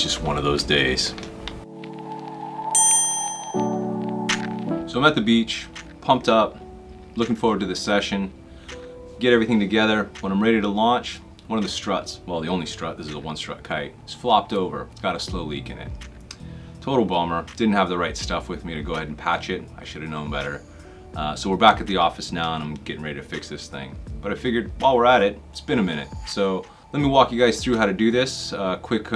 just one of those days. So I'm at the beach, pumped up, looking forward to the session, get everything together. When I'm ready to launch, one of the struts, well, the only strut, this is a one strut kite, is flopped over. It's got a slow leak in it. Total bummer. Didn't have the right stuff with me to go ahead and patch it. I should have known better. So we're back at the office now and I'm getting ready to fix this thing. But I figured while we're at it, it's been a minute. So let me walk you guys through how to do this. Quick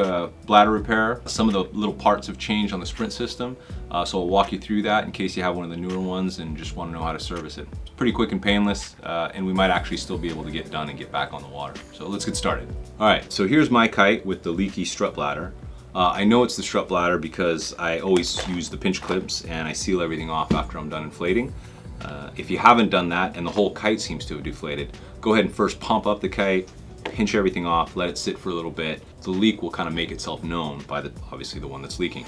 bladder repair. Some of the little parts have changed on the Sprint system. So I'll walk you through that in case you have one of the newer ones and just want to know how to service it. It's pretty quick and painless, and we might actually still be able to get done and get back on the water. So let's get started. All right, so here's my kite with the leaky strut bladder. I know it's the strut bladder because I always use the pinch clips and I seal everything off after I'm done inflating. If you haven't done that and the whole kite seems to have deflated, go ahead and first pump up the kite, pinch everything off, let it sit for a little bit. The leak will kind of make itself known by obviously the one that's leaking.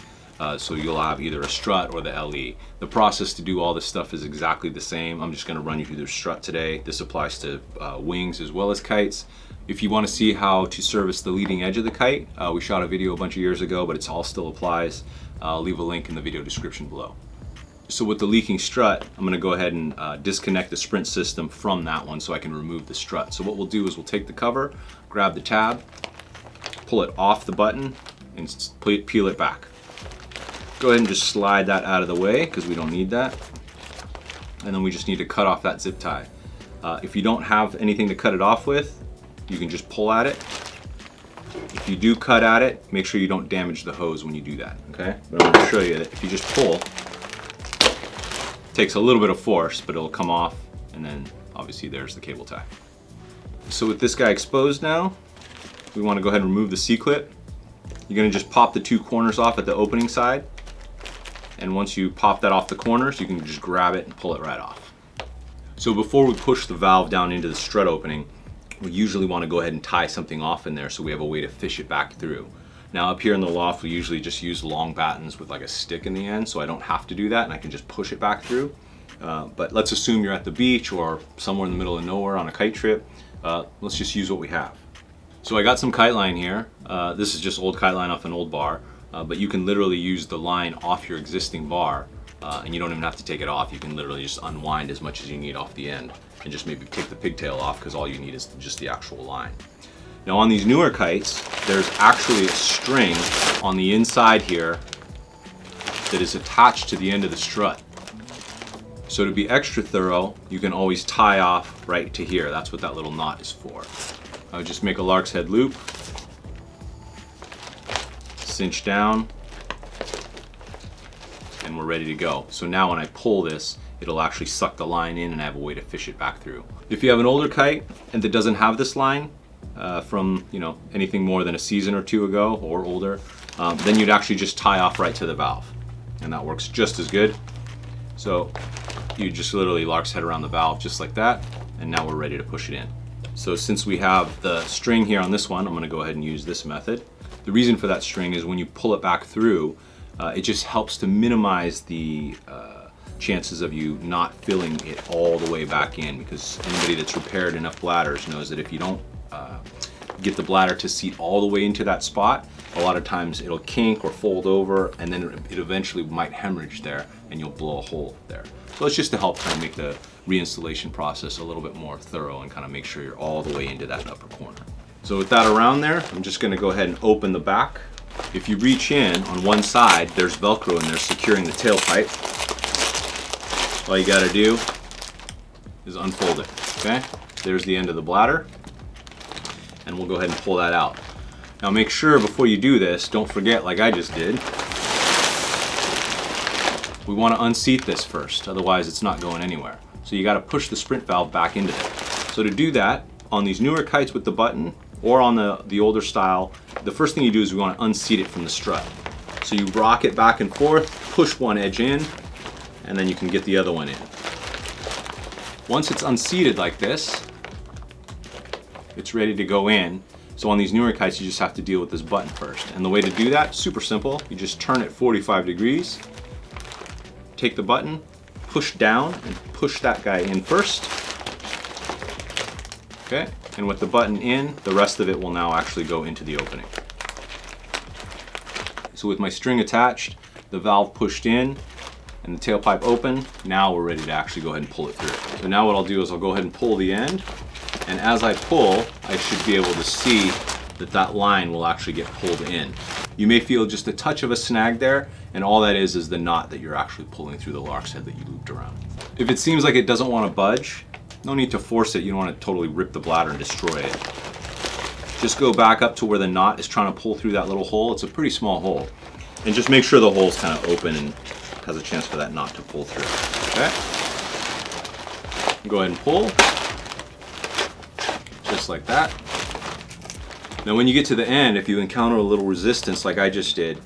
So you'll have either a strut or the LE. The process to do all this stuff is exactly the same. I'm just going to run you through the strut today. This applies to wings as well as kites. If you want to see how to service the leading edge of the kite, we shot a video a bunch of years ago, but it all still applies. I'll leave a link in the video description below. So with the leaking strut, I'm going to go ahead and disconnect the Sprint system from that one so I can remove the strut. So what we'll do is we'll take the cover, grab the tab, pull it off the button, and peel it back. Go ahead and just slide that out of the way because we don't need that. And then we just need to cut off that zip tie. If you don't have anything to cut it off with, you can just pull at it. If you do cut at it, make sure you don't damage the hose when you do that, okay? But I'm going to show you that if you just pull, takes a little bit of force, but it'll come off, and then obviously there's the cable tie. So with this guy exposed now, we want to go ahead and remove the C-clip. You're going to just pop the two corners off at the opening side, and once you pop that off the corners, you can just grab it and pull it right off. So before we push the valve down into the strut opening, we usually want to go ahead and tie something off in there so we have a way to fish it back through. Now up here in the loft, we usually just use long battens with like a stick in the end, so I don't have to do that and I can just push it back through. But let's assume you're at the beach or somewhere in the middle of nowhere on a kite trip. Let's just use what we have. So I got some kite line here. This is just old kite line off an old bar, but you can literally use the line off your existing bar and you don't even have to take it off. You can literally just unwind as much as you need off the end and just maybe take the pigtail off because all you need is just the actual line. Now on these newer kites, there's actually a string on the inside here that is attached to the end of the strut. So to be extra thorough, you can always tie off right to here. That's what that little knot is for. I would just make a lark's head loop, cinch down, and we're ready to go. So now when I pull this, it'll actually suck the line in and I have a way to fish it back through. If you have an older kite and that doesn't have this line, from anything more than a season or two ago or older, then you'd actually just tie off right to the valve, and that works just as good. So you just literally lark's head around the valve just like that, and now we're ready to push it in. So since we have the string here on this one, I'm going to go ahead and use this method. The reason for that string is when you pull it back through, it just helps to minimize the chances of you not filling it all the way back in, because anybody that's repaired enough bladders knows that if you don't get the bladder to seat all the way into that spot, a lot of times it'll kink or fold over, and then it eventually might hemorrhage there and you'll blow a hole there. So it's just to help kind of make the reinstallation process a little bit more thorough and kind of make sure you're all the way into that upper corner. So with that around there, I'm just going to go ahead and open the back. If you reach in on one side, there's Velcro in there securing the tailpipe. All you got to do is unfold it, okay? There's the end of the bladder, and we'll go ahead and pull that out. Now make sure before you do this, don't forget, like I just did, we want to unseat this first, otherwise it's not going anywhere. So you got to push the Sprint valve back into there. So to do that, on these newer kites with the button, or on the older style, the first thing you do is we want to unseat it from the strut. So you rock it back and forth, push one edge in, and then you can get the other one in. Once it's unseated like this, it's ready to go in. So on these newer kites, you just have to deal with this button first. And the way to do that, super simple. You just turn it 45 degrees, take the button, push down, and push that guy in first. Okay, and with the button in, the rest of it will now actually go into the opening. So with my string attached, the valve pushed in, and the tailpipe open, now we're ready to actually go ahead and pull it through. So now what I'll do is I'll go ahead and pull the end, and as I pull, I should be able to see that that line will actually get pulled in. You may feel just a touch of a snag there, and all that is the knot that you're actually pulling through the lark's head that you looped around. If it seems like it doesn't want to budge, no need to force it. You don't want to totally rip the bladder and destroy it. Just go back up to where the knot is trying to pull through that little hole. It's a pretty small hole. And just make sure the hole's kind of open and has a chance for that knot to pull through. Okay? Go ahead and pull. Just like that. Now when you get to the end, if you encounter a little resistance like I just did,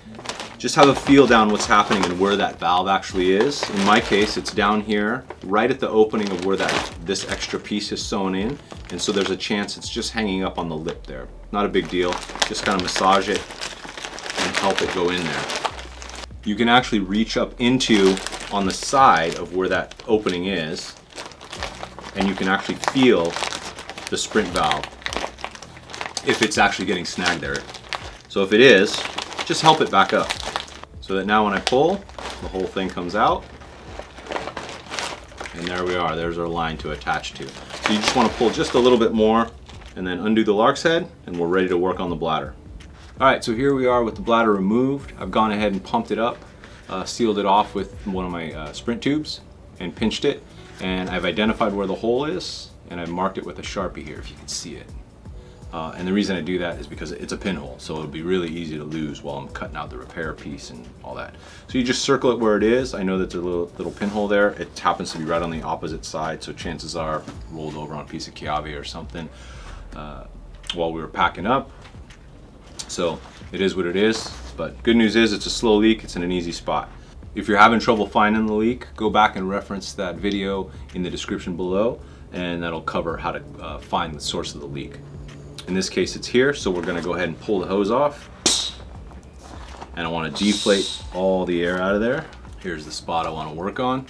just have a feel down what's happening and where that valve actually is. In my case, it's down here, right at the opening of where this extra piece is sewn in. And so there's a chance it's just hanging up on the lip there. Not a big deal. Just kind of massage it and help it go in there. You can actually reach up into on the side of where that opening is, and you can actually feel the sprint valve if it's actually getting snagged there. So if it is, just help it back up so that now when I pull, the whole thing comes out. And there we are, there's our line to attach to. So you just want to pull just a little bit more and then undo the lark's head, and we're ready to work on the bladder. All right, so here we are with the bladder removed. I've gone ahead and pumped it up, sealed it off with one of my sprint tubes and pinched it. And I've identified where the hole is, and I've marked it with a Sharpie here if you can see it. And the reason I do that is because it's a pinhole, so it'll be really easy to lose while I'm cutting out the repair piece and all that. So you just circle it where it is. I know that there's a little pinhole there. It happens to be right on the opposite side, so chances are rolled over on a piece of chiavi or something while we were packing up. So it is what it is, but good news is it's a slow leak. It's in an easy spot. If you're having trouble finding the leak, go back and reference that video in the description below, and that'll cover how to find the source of the leak. In this case, it's here, so we're gonna go ahead and pull the hose off. And I wanna deflate all the air out of there. Here's the spot I wanna work on.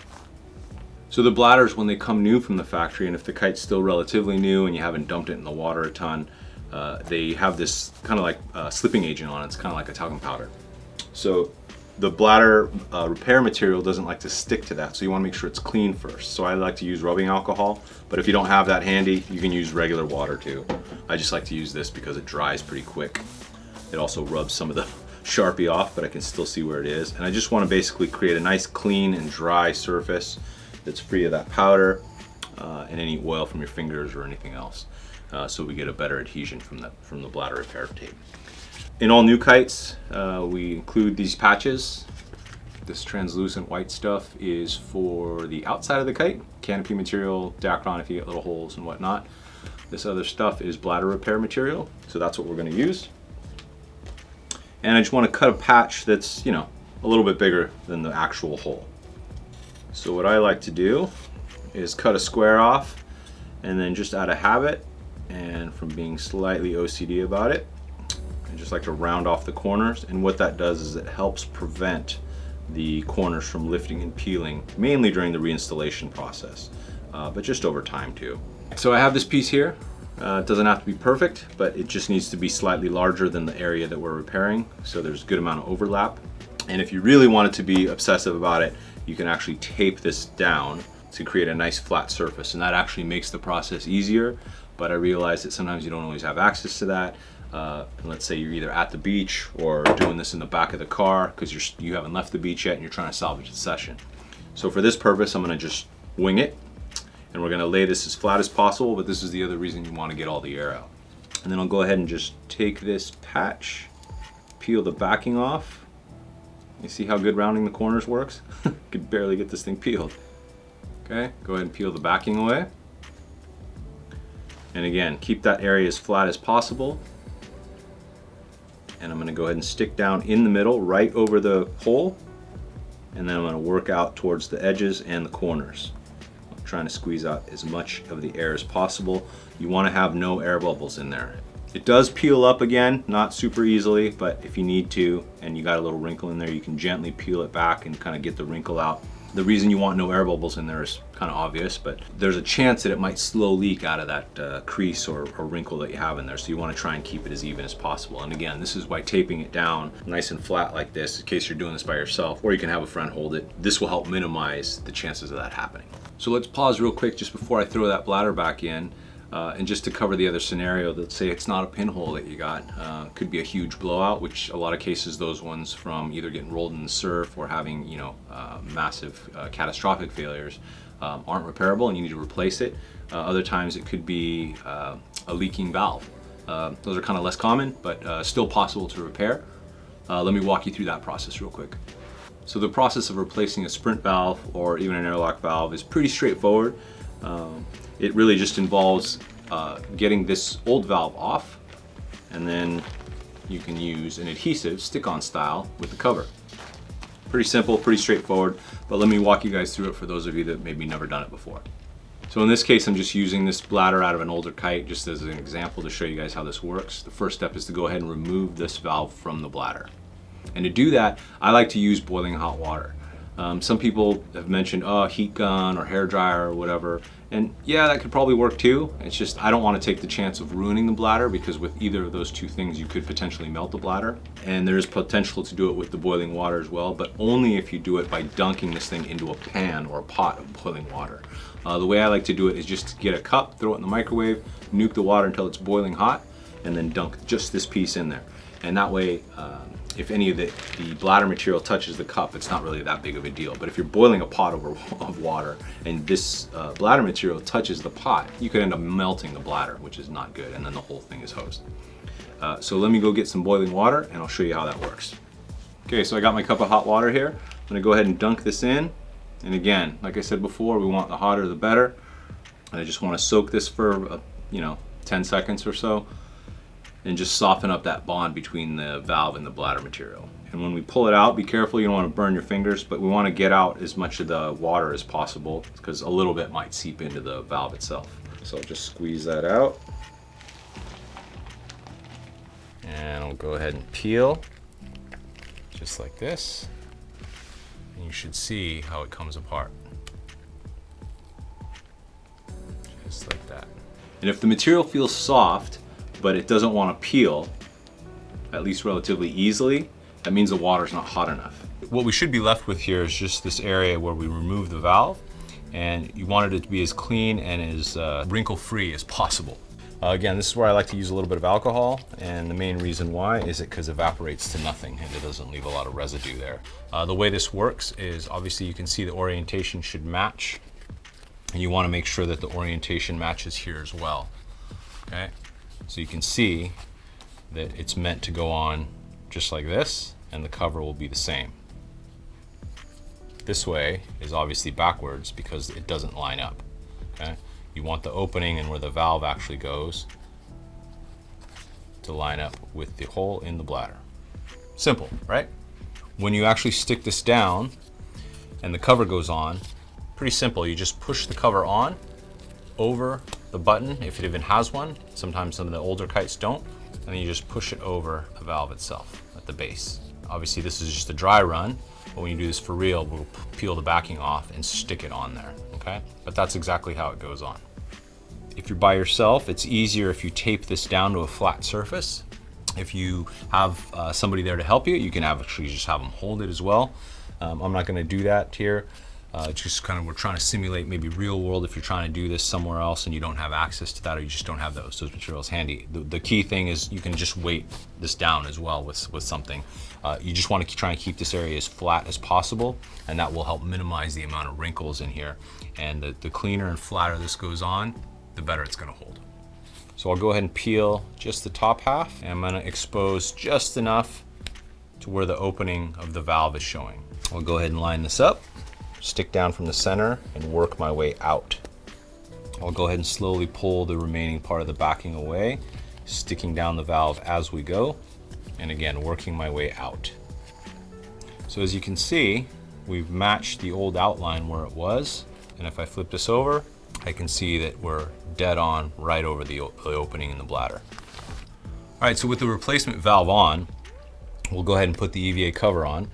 So the bladders, when they come new from the factory, and if the kite's still relatively new and you haven't dumped it in the water a ton, they have this kind of like slipping agent on it. It's kind of like a talcum powder. So the bladder repair material doesn't like to stick to that, so you want to make sure it's clean first. So I like to use rubbing alcohol, but if you don't have that handy, you can use regular water too. I just like to use this because it dries pretty quick. It also rubs some of the Sharpie off, but I can still see where it is. And I just want to basically create a nice clean and dry surface that's free of that powder and any oil from your fingers or anything else, so we get a better adhesion from the bladder repair tape. In all new kites, we include these patches. This translucent white stuff is for the outside of the kite, canopy material, Dacron if you get little holes and whatnot. This other stuff is bladder repair material, so that's what we're going to use. And I just want to cut a patch that's, you know, a little bit bigger than the actual hole. So what I like to do is cut a square off, and then just out of habit and from being slightly OCD about it, I just like to round off the corners. And what that does is it helps prevent the corners from lifting and peeling, mainly during the reinstallation process, but just over time too. So I have this piece here. It doesn't have to be perfect, but it just needs to be slightly larger than the area that we're repairing, so there's a good amount of overlap. And if you really want it to be obsessive about it, you can actually tape this down to create a nice flat surface, and that actually makes the process easier. But I realize that sometimes you don't always have access to that. Let's say you're either at the beach or doing this in the back of the car because you haven't left the beach yet and you're trying to salvage the session. So for this purpose, I'm going to just wing it, and we're going to lay this as flat as possible, but this is the other reason you want to get all the air out. And then I'll go ahead and just take this patch, peel the backing off. You see how good rounding the corners works? Could barely get this thing peeled. Okay, go ahead and peel the backing away. And again, keep that area as flat as possible. And I'm going to go ahead and stick down in the middle, right over the hole. And then I'm going to work out towards the edges and the corners. I'm trying to squeeze out as much of the air as possible. You want to have no air bubbles in there. It does peel up again, not super easily, but if you need to and you got a little wrinkle in there, you can gently peel it back and kind of get the wrinkle out. The reason you want no air bubbles in there is kind of obvious, but there's a chance that it might slow leak out of that crease or wrinkle that you have in there. So you want to try and keep it as even as possible. And again, this is why taping it down nice and flat like this, in case you're doing this by yourself, or you can have a friend hold it. This will help minimize the chances of that happening. So let's pause real quick just before I throw that bladder back in. And just to cover the other scenario, let's say it's not a pinhole that you got. Could be a huge blowout, which a lot of cases those ones from either getting rolled in the surf or having, you know, massive catastrophic failures aren't repairable and you need to replace it. Other times it could be a leaking valve. Those are kind of less common, but still possible to repair. Let me walk you through that process real quick. So the process of replacing a sprint valve or even an airlock valve is pretty straightforward. It really just involves getting this old valve off, and then you can use an adhesive stick-on style with the cover. Pretty simple, pretty straightforward, but let me walk you guys through it for those of you that maybe never done it before. So in this case, I'm just using this bladder out of an older kite just as an example to show you guys how this works. The first step is to go ahead and remove this valve from the bladder. And to do that, I like to use boiling hot water. Some people have mentioned, oh, heat gun or hair dryer or whatever. And yeah, that could probably work too. It's just, I don't want to take the chance of ruining the bladder, because with either of those two things, you could potentially melt the bladder. And there's potential to do it with the boiling water as well, but only if you do it by dunking this thing into a pan or a pot of boiling water. The way I like to do it is just to get a cup, throw it in the microwave, nuke the water until it's boiling hot, and then dunk just this piece in there. And that way, if any of the bladder material touches the cup, it's not really that big of a deal. But if you're boiling a pot of water and this bladder material touches the pot, you could end up melting the bladder, which is not good, and then the whole thing is hosed. So let me go get some boiling water and I'll show you how that works. Okay, so I got my cup of hot water here. I'm gonna go ahead and dunk this in. And again, like I said before, we want the hotter the better. I just wanna soak this for 10 seconds or so, and just soften up that bond between the valve and the bladder material. And when we pull it out, be careful, you don't want to burn your fingers, but we want to get out as much of the water as possible, because a little bit might seep into the valve itself. So I'll just squeeze that out. And I'll go ahead and peel, just like this. And you should see how it comes apart. Just like that. And if the material feels soft, but it doesn't want to peel, at least relatively easily, that means the water's not hot enough. What we should be left with here is just this area where we remove the valve, and you wanted it to be as clean and as wrinkle-free as possible. Again, this is where I like to use a little bit of alcohol, and the main reason why is it because it evaporates to nothing and it doesn't leave a lot of residue there. The way this works is, obviously you can see the orientation should match, and you want to make sure that the orientation matches here as well. Okay? So you can see that it's meant to go on just like this, and the cover will be the same. This way is obviously backwards because it doesn't line up. Okay? You want the opening and where the valve actually goes to line up with the hole in the bladder. Simple, right? When you actually stick this down and the cover goes on, pretty simple. You just push the cover on over the button, if it even has one. Sometimes some of the older kites don't, and then you just push it over the valve itself at the base. Obviously this is just a dry run, but when you do this for real, we'll peel the backing off and stick it on there, okay? But that's exactly how it goes on. If you're by yourself, it's easier if you tape this down to a flat surface. If you have somebody there to help you, you can actually just have them hold it as well. I'm not gonna do that here. Just kind of, we're trying to simulate maybe real world if you're trying to do this somewhere else and you don't have access to that, or you just don't have those materials handy. The key thing is you can just weight this down as well with something. You just want to try and keep this area as flat as possible, and that will help minimize the amount of wrinkles in here. And the cleaner and flatter this goes on, the better it's going to hold. So I'll go ahead and peel just the top half, and I'm going to expose just enough to where the opening of the valve is showing. I'll go ahead and line this up, stick down from the center, and work my way out. I'll go ahead and slowly pull the remaining part of the backing away, sticking down the valve as we go, and again, working my way out. So as you can see, we've matched the old outline where it was, and if I flip this over, I can see that we're dead on right over the opening in the bladder. All right, so with the replacement valve on, we'll go ahead and put the EVA cover on.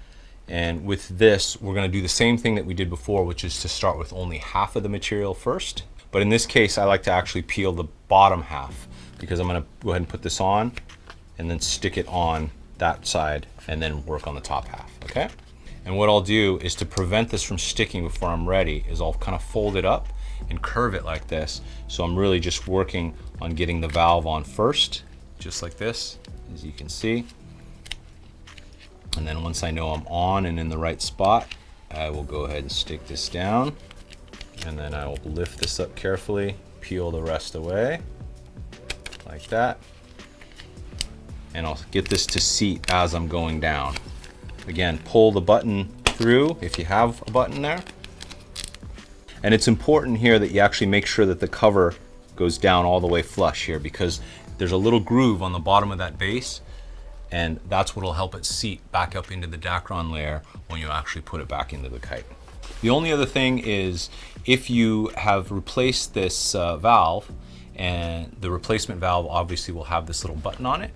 And with this, we're gonna do the same thing that we did before, which is to start with only half of the material first. But in this case, I like to actually peel the bottom half because I'm gonna go ahead and put this on and then stick it on that side and then work on the top half, okay? And what I'll do is to prevent this from sticking before I'm ready is I'll kind of fold it up and curve it like this. So I'm really just working on getting the valve on first, just like this, as you can see. And then once I know I'm on and in the right spot, I will go ahead and stick this down. And then I will lift this up carefully, peel the rest away, like that. And I'll get this to seat as I'm going down. Again, pull the button through if you have a button there. And it's important here that you actually make sure that the cover goes down all the way flush here, because there's a little groove on the bottom of that base, and that's what will help it seat back up into the Dacron layer when you actually put it back into the kite. The only other thing is if you have replaced this valve, and the replacement valve obviously will have this little button on it,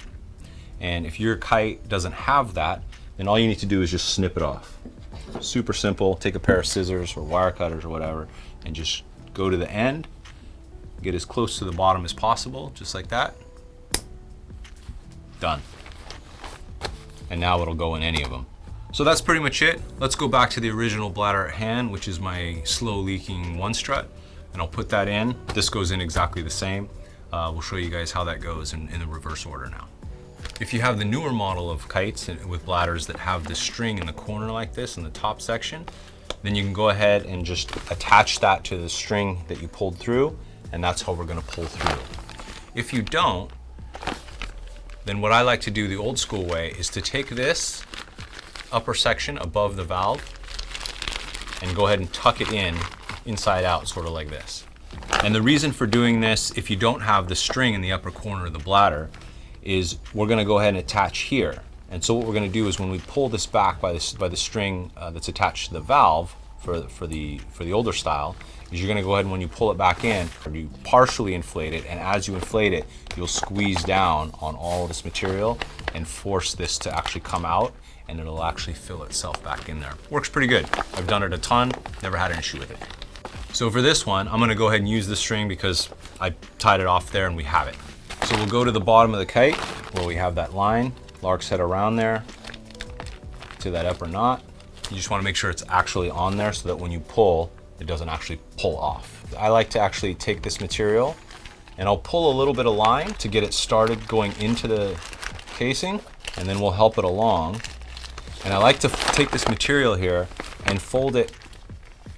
and if your kite doesn't have that, then all you need to do is just snip it off. Super simple. Take a pair of scissors or wire cutters or whatever and just go to the end, get as close to the bottom as possible, just like that. Done. And now it'll go in any of them. So that's pretty much it. Let's go back to the original Bladder at hand, which is my slow leaking one strut, and I'll put that in. This goes in exactly the same. We'll show you guys how that goes in the reverse order now. If you have the newer model of kites with bladders that have the string in the corner like this in the top section, then you can go ahead and just attach that to the string that you pulled through, and that's how we're gonna pull through. If you don't, then what I like to do the old school way is to take this upper section above the valve and go ahead and tuck it in inside out, sort of like this. And the reason for doing this, if you don't have the string in the upper corner of the bladder, is we're gonna go ahead and attach here. And so what we're gonna do is when we pull this back by the string that's attached to the valve for the older style, is you're gonna go ahead and when you pull it back in, you partially inflate it, and as you inflate it, you'll squeeze down on all of this material and force this to actually come out, and it'll actually fill itself back in there. Works pretty good. I've done it a ton, never had an issue with it. So for this one, I'm gonna go ahead and use the string because I tied it off there and we have it. So we'll go to the bottom of the kite where we have that line, lark's head around there to that upper knot. You just wanna make sure it's actually on there so that when you pull, it doesn't actually pull off. I like to actually take this material and I'll pull a little bit of line to get it started going into the casing, and then we'll help it along. And I like to take this material here and fold it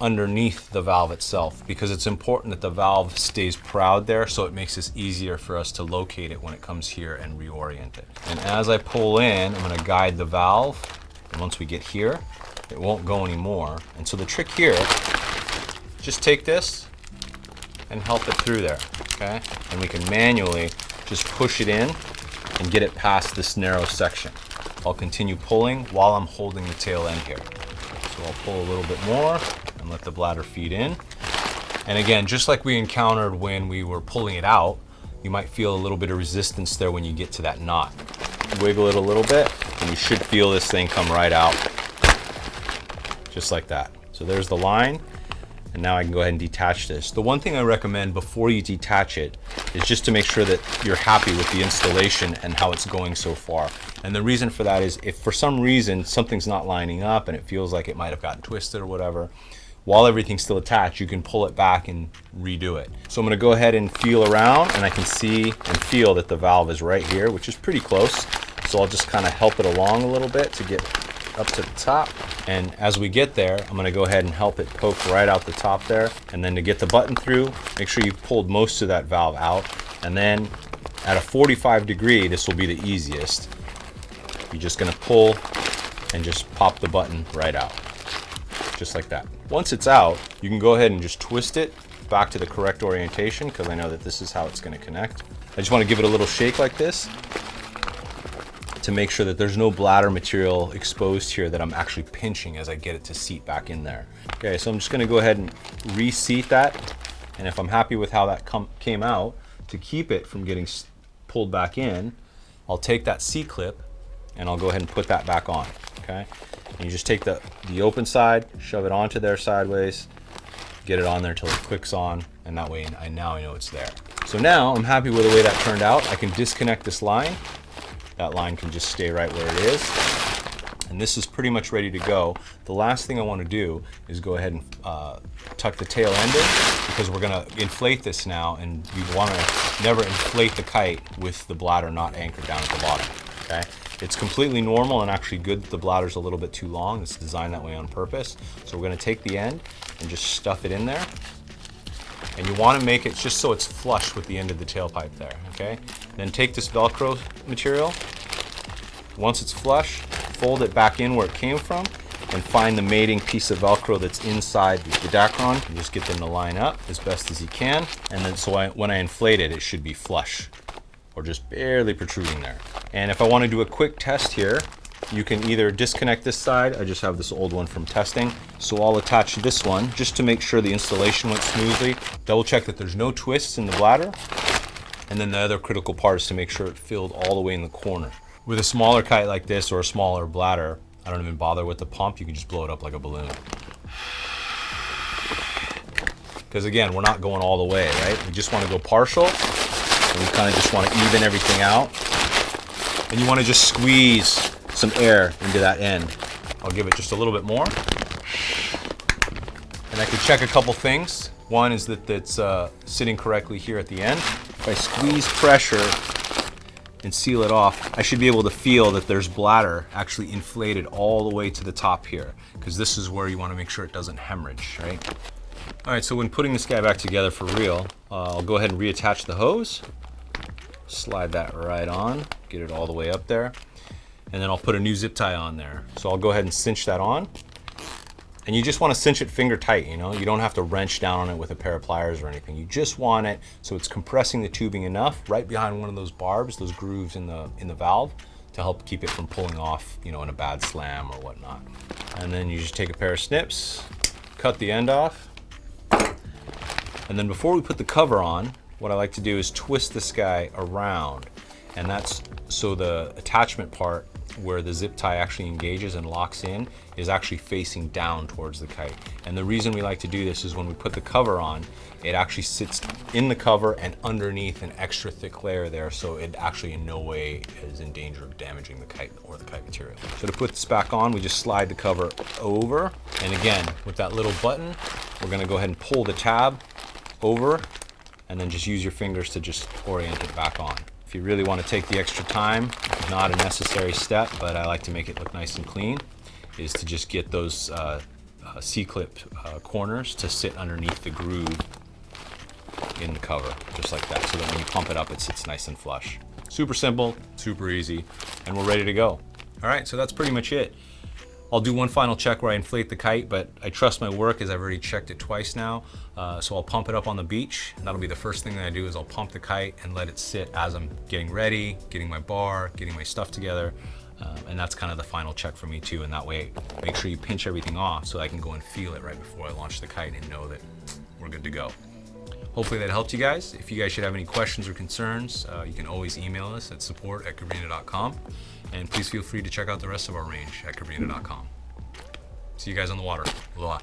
underneath the valve itself, because it's important that the valve stays proud there, so it makes this easier for us to locate it when it comes here and reorient it. And as I pull in, I'm gonna guide the valve, and once we get here, it won't go anymore. And so the trick here, just take this and help it through there, okay? And we can manually just push it in and get it past this narrow section. I'll continue pulling while I'm holding the tail end here. So I'll pull a little bit more and let the bladder feed in. And again, just like we encountered when we were pulling it out, you might feel a little bit of resistance there when you get to that knot. Wiggle it a little bit and you should feel this thing come right out, just like that. So there's the line, and now I can go ahead and detach this. The one thing I recommend before you detach it is just to make sure that you're happy with the installation and how it's going so far. And the reason for that is if for some reason something's not lining up and it feels like it might have gotten twisted or whatever, while everything's still attached, you can pull it back and redo it. So I'm gonna go ahead and feel around, and I can see and feel that the valve is right here, which is pretty close. So I'll just kind of help it along a little bit to get up to the top. And as we get there, I'm gonna go ahead and help it poke right out the top there. And then to get the button through, make sure you've pulled most of that valve out. And then at a 45 degree, this will be the easiest. You're just gonna pull and just pop the button right out, just like that. Once it's out, you can go ahead and just twist it back to the correct orientation, because I know that this is how it's gonna connect. I just wanna give it a little shake like this to make sure that there's no bladder material exposed here that I'm actually pinching as I get it to seat back in there. Okay, so I'm just gonna go ahead and reseat that, and if I'm happy with how that came out, to keep it from getting pulled back in, I'll take that C-clip and I'll go ahead and put that back on, okay? And you just take the open side, shove it onto there sideways, get it on there until it clicks on, and that way now I know it's there. So now I'm happy with the way that turned out. I can disconnect this line. That line can just stay right where it is. And this is pretty much ready to go. The last thing I want to do is go ahead and tuck the tail end in, because we're going to inflate this now, and you want to never inflate the kite with the bladder not anchored down at the bottom. Okay? It's completely normal and actually good that the bladder's a little bit too long. It's designed that way on purpose. So we're going to take the end and just stuff it in there. And you want to make it just so it's flush with the end of the tailpipe there, okay? Then take this Velcro material. Once it's flush, fold it back in where it came from, and find the mating piece of Velcro that's inside the Dacron. And just get them to line up as best as you can. And then when I inflate it, it should be flush, or just barely protruding there. And if I want to do a quick test here, you can either disconnect this side. I just have this old one from testing. So I'll attach this one just to make sure the installation went smoothly. Double check that there's no twists in the bladder. And then the other critical part is to make sure it filled all the way in the corner. With a smaller kite like this or a smaller bladder, I don't even bother with the pump. You can just blow it up like a balloon. Because again, we're not going all the way, right? We just want to go partial. And we kind of just want to even everything out. And you want to just squeeze some air into that end. I'll give it just a little bit more. And I can check a couple things. One is that it's sitting correctly here at the end. If I squeeze pressure and seal it off, I should be able to feel that there's bladder actually inflated all the way to the top here, because this is where you want to make sure it doesn't hemorrhage, right? All right, so when putting this guy back together for real, I'll go ahead and reattach the hose. Slide that right on, get it all the way up there. And then I'll put a new zip tie on there. So I'll go ahead and cinch that on. And you just want to cinch it finger tight, you know? You don't have to wrench down on it with a pair of pliers or anything. You just want it so it's compressing the tubing enough right behind one of those barbs, those grooves in the valve, to help keep it from pulling off, you know, in a bad slam or whatnot. And then you just take a pair of snips, cut the end off. And then before we put the cover on, what I like to do is twist this guy around. And that's so the attachment part where the zip tie actually engages and locks in is actually facing down towards the kite. And the reason we like to do this is when we put the cover on, it actually sits in the cover and underneath an extra thick layer there, so it actually in no way is in danger of damaging the kite or the kite material. So to put this back on, we just slide the cover over. And again, with that little button, we're gonna go ahead and pull the tab over and then just use your fingers to just orient it back on. If you really want to take the extra time, not a necessary step, but I like to make it look nice and clean, is to just get those C-clip corners to sit underneath the groove in the cover, just like that, so that when you pump it up, it sits nice and flush. Super simple, super easy, and we're ready to go. All right, so that's pretty much it. I'll do one final check where I inflate the kite, but I trust my work as I've already checked it twice now. So I'll pump it up on the beach. And that'll be the first thing that I do is I'll pump the kite and let it sit as I'm getting ready, getting my bar, getting my stuff together. And that's kind of the final check for me too. And that way, make sure you pinch everything off so I can go and feel it right before I launch the kite and know that we're good to go. Hopefully that helped you guys. If you guys should have any questions or concerns, you can always email us at support@cabrinha.com. And please feel free to check out the rest of our range at cabrinha.com. See you guys on the water. Aloha.